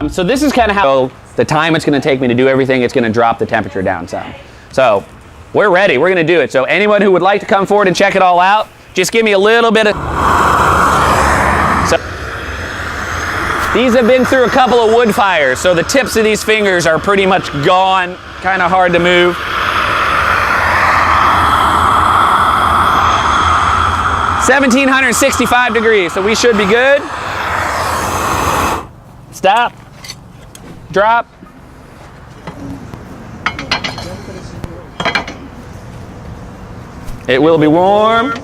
So this is kind of how the time it's going to take me to do everything. It's going to drop the temperature down some. So we're ready. We're going to do it. So anyone who would like to come forward and check it all out, just give me a little bit of... So these have been through a couple of wood fires, so the tips of these fingers are pretty much gone, kind of hard to move. (1,765 degrees, so we should be good. Stop. Drop. It will be warm.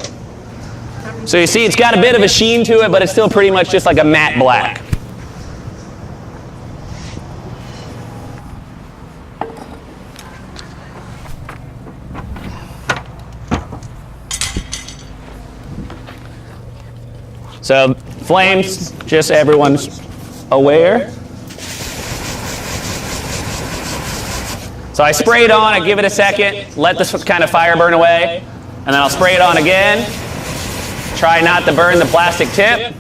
So you see it's got a bit of a sheen to it, but it's still pretty much just like a matte black. So flames, just so everyone's aware. So I spray it on, I give it a second, let this kind of fire burn away, and then I'll spray it on again. Try not to burn the plastic tip.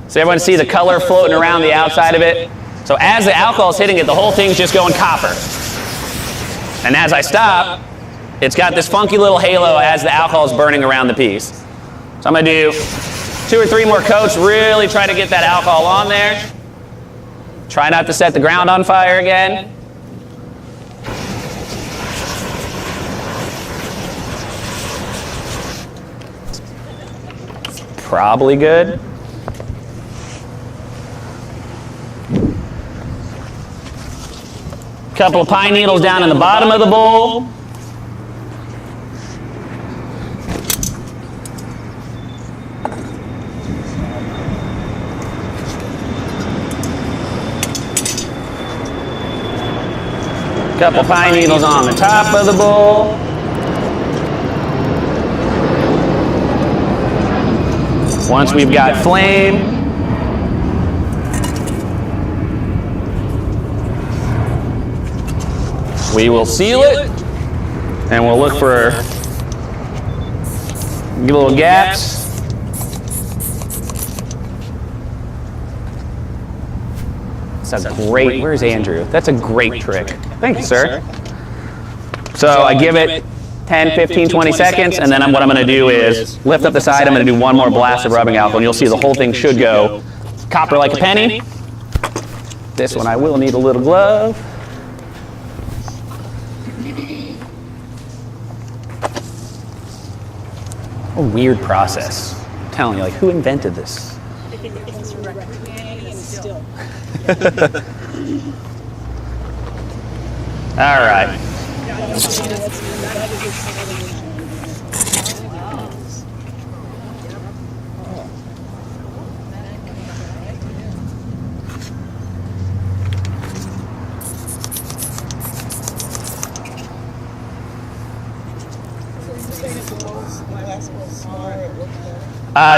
So everyone see the color floating around the outside of it. So as the alcohol is hitting it, the whole thing's just going copper. And as I stop, it's got this funky little halo as the alcohol is burning around the piece. So I'm going to do 2 or 3 more coats, really try to get that alcohol on there. Try not to set the ground on fire again. Probably good. Couple of pine needles down in the bottom of the bowl. Couple pine needles on the top of the bowl. Once we've got flame, we will seal it, and we'll look for little gaps. That's a great, where's Andrew? That's a great trick. Thank you, sir. So I give it 10, 15, 20 seconds, and then what I'm going to do is lift up the side. I'm going to do one more blast of rubbing alcohol, and you'll see the whole thing should go copper like a penny. This one I will need a little glove. A weird process. I'm telling you, like, who invented this? All right.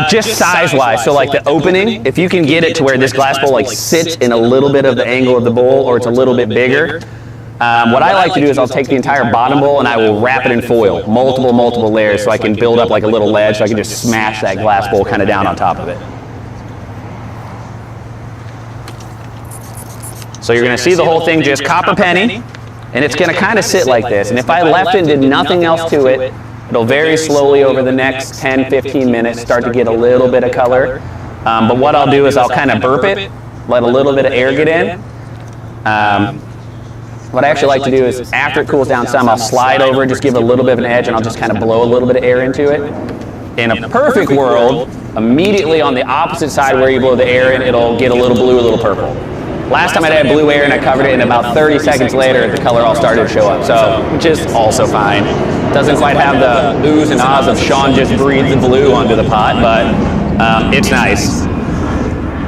Just size-wise, so like the opening, if you can get it to where this glass bowl like sits in a little bit of the angle of the bowl, or it's a little bit bigger, what I like to do is I'll take the entire bottom bowl and I will wrap it in foil, multiple layers, so I can build up like a little ledge, so I can just smash that glass bowl kind of down on top of it. So you're going to see the whole thing just copper penny, and it's going to kind of sit like this. And if I left it and did nothing else to it, it'll very slowly over the next 10, 15 minutes start to get a little bit of color. But what I'll do is I'll kind of burp it, let a little bit of air get in. What I actually like to do is after it cools down some, I'll slide over, just give it a little bit of an edge, and I'll just kind of blow a little bit of air into it. In a perfect world, immediately on the opposite side where you blow the air in, it'll get a little blue, a little purple. Last time I had blue air and I covered it, and about 30 seconds later, the color all started to show up, so which is also fine. Doesn't quite have the oohs and ahs of Shawn just breathed the blue onto the pot, but it's nice.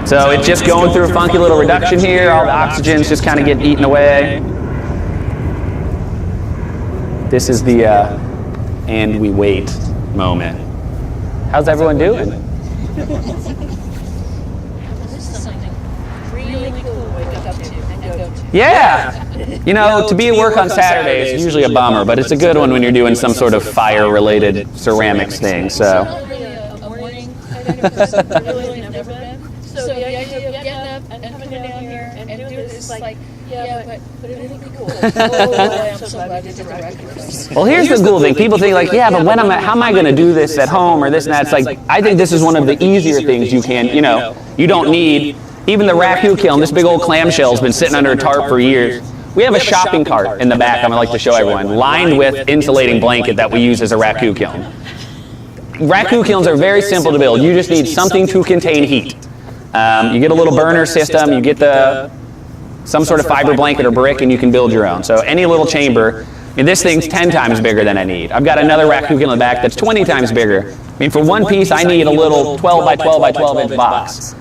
So it's just going through a funky little reduction here. All the oxygen's just kind of getting eaten away. This is the and we wait moment. How's everyone doing? Yeah, you know, to be at work on Saturday is usually a bummer, but it's a good one when you're doing some sort of fire-related ceramics thing. So, morning kind of person. I really have never been. So the idea of getting up and coming down here and doing this is like, yeah, but it'll be cool. Oh, I'm so glad we did the Raku. Well, here's the cool thing. People think like, yeah, but when how am I going to do this at home or this and that? It's like, I think this is one of the easier things you can, you don't need. Even the Raku kiln, this big old clamshell has been sitting under a tarp for years. We have a shopping cart in the back, I'm going to like to show everyone, lined with insulating blanket that we use as a Raku kiln. Raku kilns are very simple to build. You just need something to contain heat. You get a little burner system, you get some sort of fiber blanket or brick, and you can build your own. So any little chamber, and this thing's 10 times bigger than I need. I've got another Raku kiln in the back that's 20 times bigger. I mean, for one piece, I need a little 12 by 12 by 12 inch box.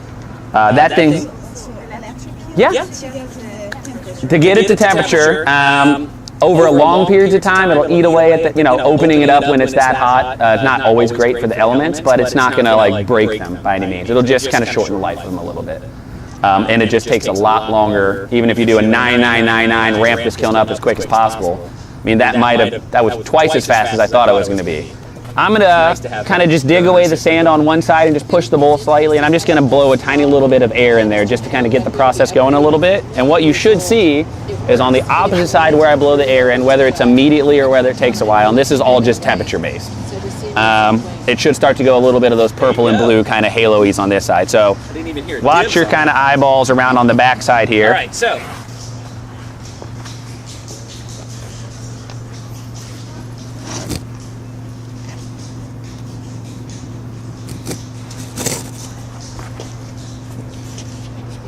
That thing, yeah, to get it to temperature, over a long period of time, it'll eat away at the, opening it up when it's that hot. It's not always great for the elements, but it's not going to like break them by any means. It'll just kind of shorten the life of them a little bit. And it just takes a lot longer, even if you do a 9999, ramp this kiln up as quick as possible. I mean, that was twice as fast as I thought it was going to be. I'm going to kind of just dig away the sand on one side and just push the bowl slightly, and I'm just going to blow a tiny little bit of air in there just to kind of get the process going a little bit. And what you should see is on the opposite side where I blow the air in, whether it's immediately or whether it takes a while, and this is all just temperature based. It should start to go a little bit of those purple and blue kind of halo-ies on this side. So watch your kind of eyeballs around on the back side here. All right, so.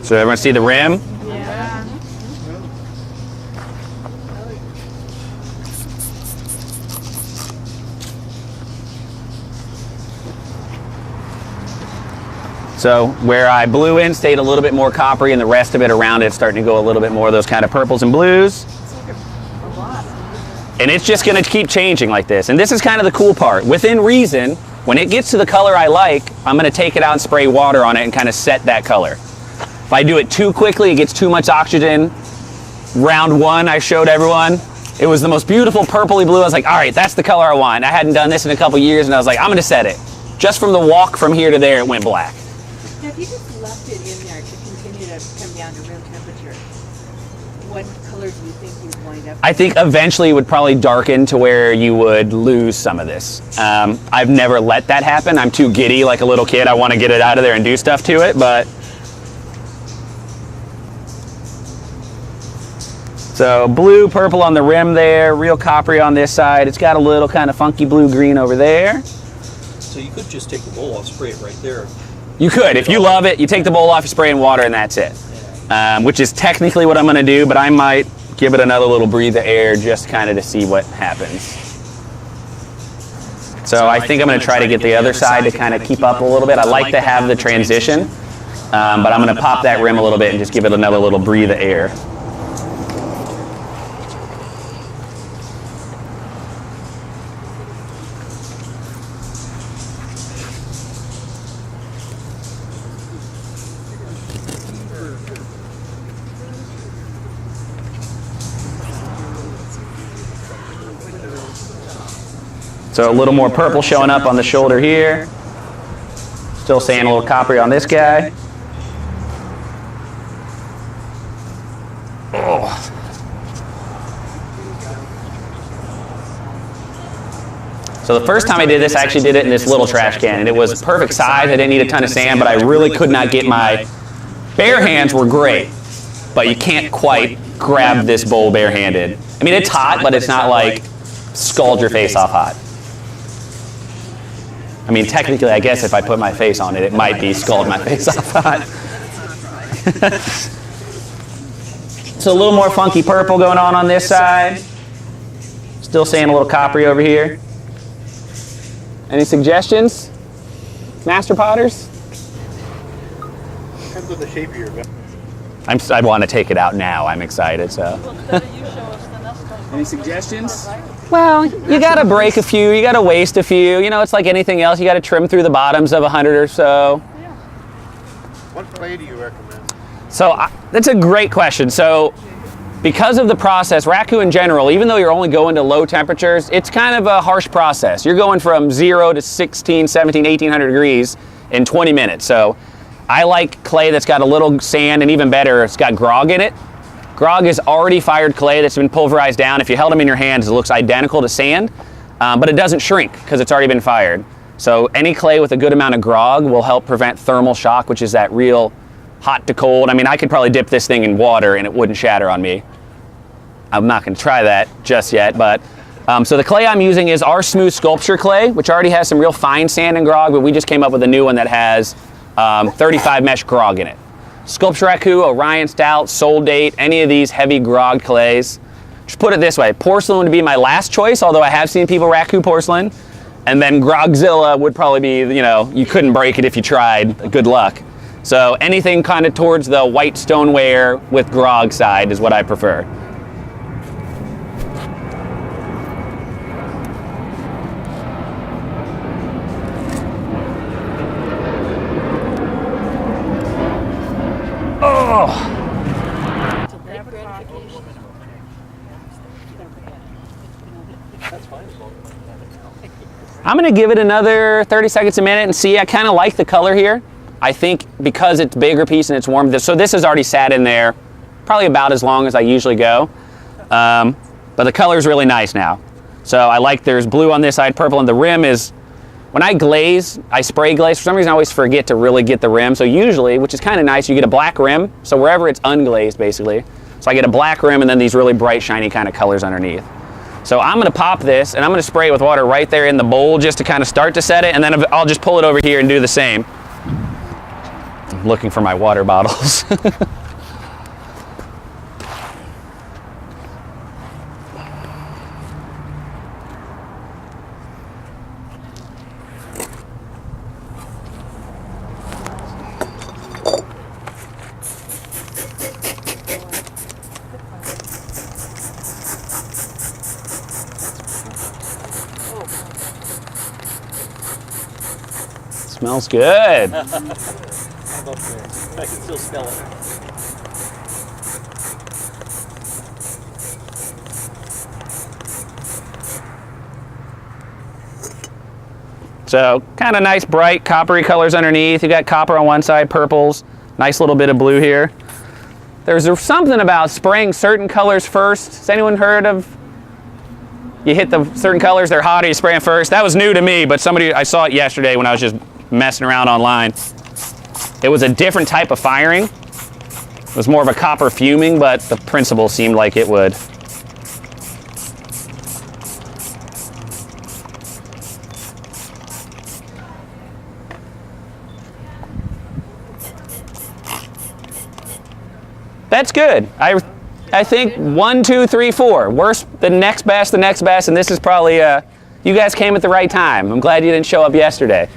So everyone see the rim? Yeah. So where I blew in stayed a little bit more coppery, and the rest of it around it's starting to go a little bit more of those kind of purples and blues. And it's just going to keep changing like this. And this is kind of the cool part. Within reason, when it gets to the color I like, I'm going to take it out and spray water on it and kind of set that color. If I do it too quickly, it gets too much oxygen. Round one, I showed everyone. It was the most beautiful purpley blue. I was like, all right, that's the color I want. I hadn't done this in a couple years, and I was like, I'm going to set it. Just from the walk from here to there, it went black. Now, if you just left it in there to continue to come down to room temperature, what color do you think you'd wind up with? I think eventually it would probably darken to where you would lose some of this. I've never let that happen. I'm too giddy like a little kid. I want to get it out of there and do stuff to it, but... So blue, purple on the rim there, real coppery on this side. It's got a little kind of funky blue-green over there. So you could just take the bowl off, spray it right there. You could. If you love it, you take the bowl off, you spray in water, and that's it. Which is technically what I'm going to do, but I might give it another little breathe of air just kind of to see what happens. So I think I'm going to try to get the other side to kind of keep up a little bit. I like to have the transition, but I'm going to pop that rim a little bit and just give it another little breathe of air. So a little more purple showing up on the shoulder here. Still seeing a little coppery on this guy. Oh. So the first time I did this, I actually did it in this little trash can, and it was perfect size. I didn't need a ton of sand, but I really could not get my... Bare hands were great, but you can't quite grab this bowl barehanded. I mean, it's hot, but it's not like scald your face off hot. I mean, technically, I guess if I put my face on it, it might be scald my face off hot. So a little more funky purple going on this side. Still seeing a little coppery over here. Any suggestions, master potters? Depends on the shape of your vessel. I want to take it out now. I'm excited. So. Any suggestions? Well, you got to break a few. You got to waste a few. You know, it's like anything else. You got to trim through the bottoms of 100 or so. What clay do you recommend? So that's a great question. So because of the process, Raku in general, even though you're only going to low temperatures, it's kind of a harsh process. You're going from 0 to 16, 17, 1800 degrees in 20 minutes. So I like clay that's got a little sand, and even better, it's got grog in it. Grog is already fired clay that's been pulverized down. If you held them in your hands, it looks identical to sand, but it doesn't shrink because it's already been fired. So any clay with a good amount of grog will help prevent thermal shock, which is that real hot to cold. I mean, I could probably dip this thing in water and it wouldn't shatter on me. I'm not going to try that just yet, but so the clay I'm using is our smooth sculpture clay, which already has some real fine sand and grog, but we just came up with a new one that has 35 mesh grog in it. Sculpture Raku, Orion Stout, Soul Date, any of these heavy grog clays. Just put it this way, porcelain would be my last choice, although I have seen people Raku porcelain, and then Grogzilla would probably be, you know, you couldn't break it if you tried, good luck. So anything kind of towards the white stoneware with grog side is what I prefer. I'm going to give it another 30 seconds a minute and see. I kind of like the color here. I think because it's a bigger piece and it's warm. So this has already sat in there probably about as long as I usually go. But the color is really nice now. So I like there's blue on this side, purple, and the rim is, when I glaze, I spray glaze. For some reason I always forget to really get the rim. So usually, which is kind of nice, you get a black rim. So wherever it's unglazed basically. So I get a black rim and then these really bright shiny kind of colors underneath. So I'm going to pop this and I'm going to spray it with water right there in the bowl just to kind of start to set it, and then I'll just pull it over here and do the same. I'm looking for my water bottles. Smells good. How about there? I can still smell it. So kind of nice bright coppery colors underneath. You got copper on one side, purples, nice little bit of blue here. There's something about spraying certain colors first. Has anyone heard of, you hit the certain colors, they're hotter, you spray them first? That was new to me, but I saw it yesterday when I was just messing around online. It was a different type of firing. It was more of a copper fuming, but the principle seemed like it would. That's good. I think 1, 2, 3, 4. Worst, the next best, and this is probably, you guys came at the right time. I'm glad you didn't show up yesterday.